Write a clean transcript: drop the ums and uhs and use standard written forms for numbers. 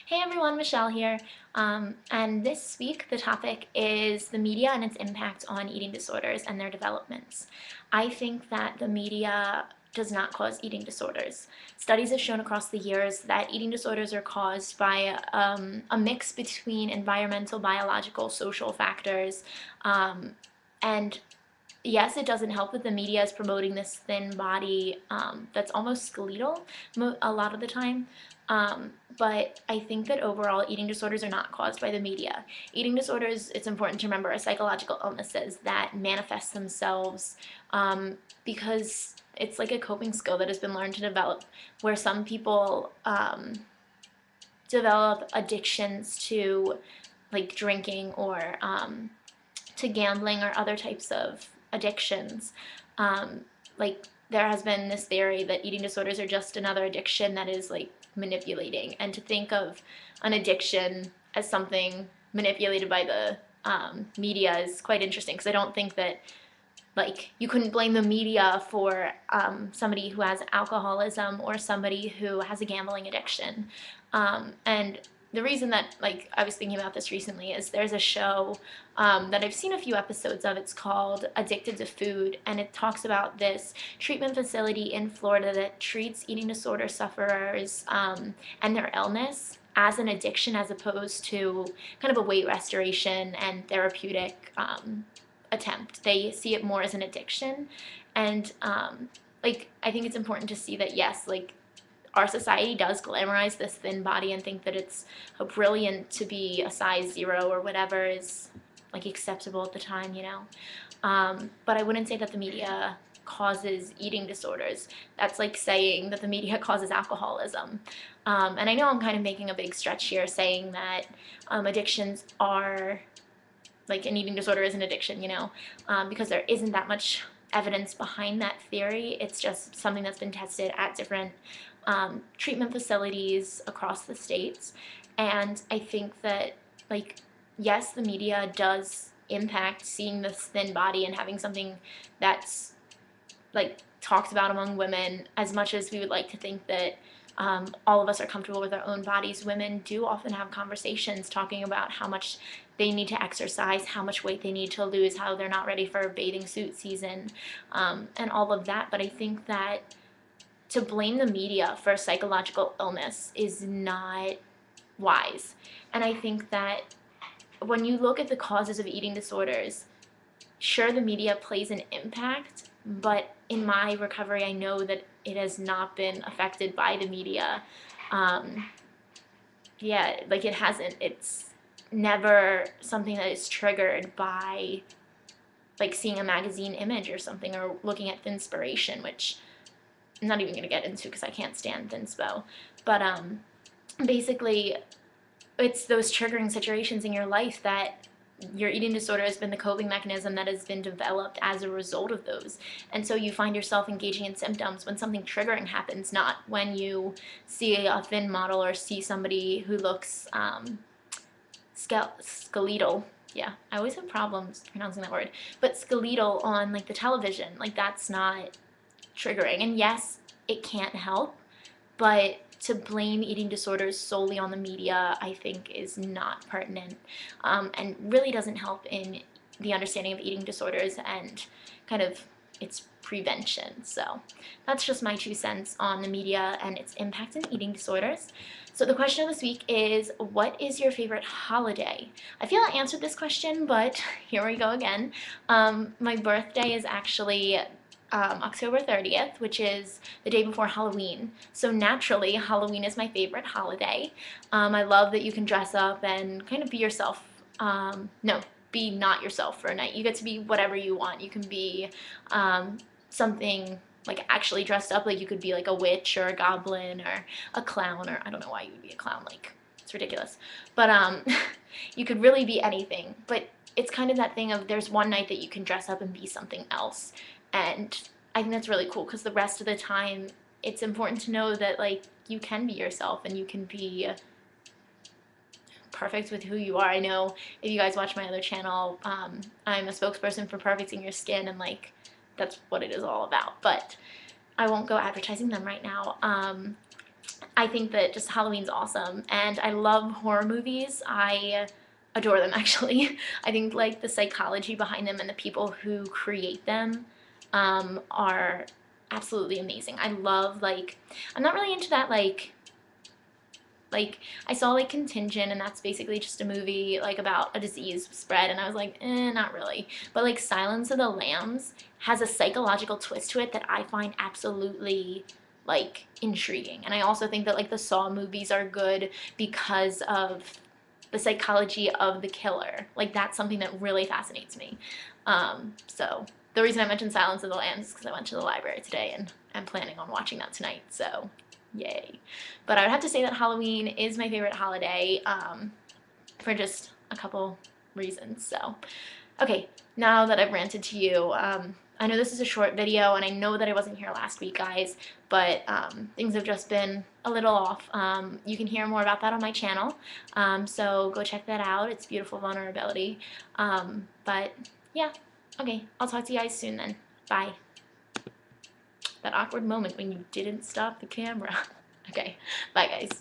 Hey everyone, Michelle here. And this week the topic is the media and its impact on eating disorders and their developments. I think that the media does not cause eating disorders. Studies have shown across the years that eating disorders are caused by a mix between environmental, biological, social factors. And yes, it doesn't help that the media is promoting this thin body that's almost skeletal a lot of the time. But I think that overall eating disorders are not caused by the media. Eating disorders, it's important to remember, are psychological illnesses that manifest themselves because it's like a coping skill that has been learned to develop, where some people develop addictions to like drinking or to gambling or other types of addictions. Um, like there has been this theory that eating disorders are just another addiction that is like manipulating, and to think of an addiction as something manipulated by the media is quite interesting because I don't think that like you couldn't blame the media for somebody who has alcoholism or somebody who has a gambling addiction. And the reason that like I was thinking about this recently is there's a show that I've seen a few episodes of. It's called Addicted to Food, and it talks about this treatment facility in Florida that treats eating disorder sufferers and their illness as an addiction as opposed to kind of a weight restoration and therapeutic attempt. They see it more as an addiction. And like I think it's important to see that yes, like our society does glamorize this thin body and think that it's brilliant to be a size 0 or whatever is like acceptable at the time, you know. But I wouldn't say that the media causes eating disorders. That's like saying that the media causes alcoholism. And I know I'm kind of making a big stretch here saying that addictions are like an eating disorder is an addiction, you know, because there isn't that much evidence behind that theory. It's just something that's been tested at different treatment facilities across the states. And I think that, like, yes, the media does impact seeing this thin body and having something that's like talked about among women as much as we would like to think that all of us are comfortable with our own bodies. Women do often have conversations talking about how much they need to exercise, how much weight they need to lose, how they're not ready for bathing suit season, and all of that. But I think that to blame the media for psychological illness is not wise. And I think that when you look at the causes of eating disorders, sure, the media plays an impact, but in my recovery, I know that it has not been affected by the media. Um, yeah, like it hasn't. It's never something that is triggered by like seeing a magazine image or something or looking at Thinspiration, which I'm not even going to get into because I can't stand Thinspo. But basically, it's those triggering situations in your life that your eating disorder has been the coping mechanism that has been developed as a result of those. And so you find yourself engaging in symptoms when something triggering happens, not when you see a thin model or see somebody who looks skeletal. Yeah, I always have problems pronouncing that word. But skeletal on like the television, like that's not triggering. And yes, it can't help, but to blame eating disorders solely on the media, I think, is not pertinent and really doesn't help in the understanding of eating disorders and kind of its prevention. So that's just my 2 cents on the media and its impact in eating disorders. So the question of this week is, what is your favorite holiday? I feel I answered this question, but here we go again. My birthday is actually October 30th, which is the day before Halloween. So naturally, Halloween is my favorite holiday. I love that you can dress up and kind of be yourself. No, be not yourself for a night. You get to be whatever you want. You can be something like actually dressed up, like you could be like a witch or a goblin or a clown, or I don't know why you would be a clown, like it's ridiculous. But you could really be anything. But it's kind of that thing of there's one night that you can dress up and be something else. And I think that's really cool because the rest of the time, it's important to know that like you can be yourself and you can be perfect with who you are. I know if you guys watch my other channel, I'm a spokesperson for Perfecting Your Skin, and like that's what it is all about. But I won't go advertising them right now. I think that just Halloween's awesome, and I love horror movies. I adore them actually. I think like the psychology behind them and the people who create them are absolutely amazing. I love like I'm not really into that like I saw like Contingent, and that's basically just a movie like about a disease spread, and I was like, not really. But like Silence of the Lambs has a psychological twist to it that I find absolutely like intriguing. And I also think that like the Saw movies are good because of the psychology of the killer. Like that's something that really fascinates me. So the reason I mentioned Silence of the Lambs is because I went to the library today and I'm planning on watching that tonight. So yay. But I would have to say that Halloween is my favorite holiday for just a couple reasons. So, okay, now that I've ranted to you, I know this is a short video, and I know that I wasn't here last week, guys, but things have just been a little off. You can hear more about that on my channel, so go check that out. It's Beautiful Vulnerability. But yeah, okay, I'll talk to you guys soon then. Bye. That awkward moment when you didn't stop the camera. Okay, bye guys.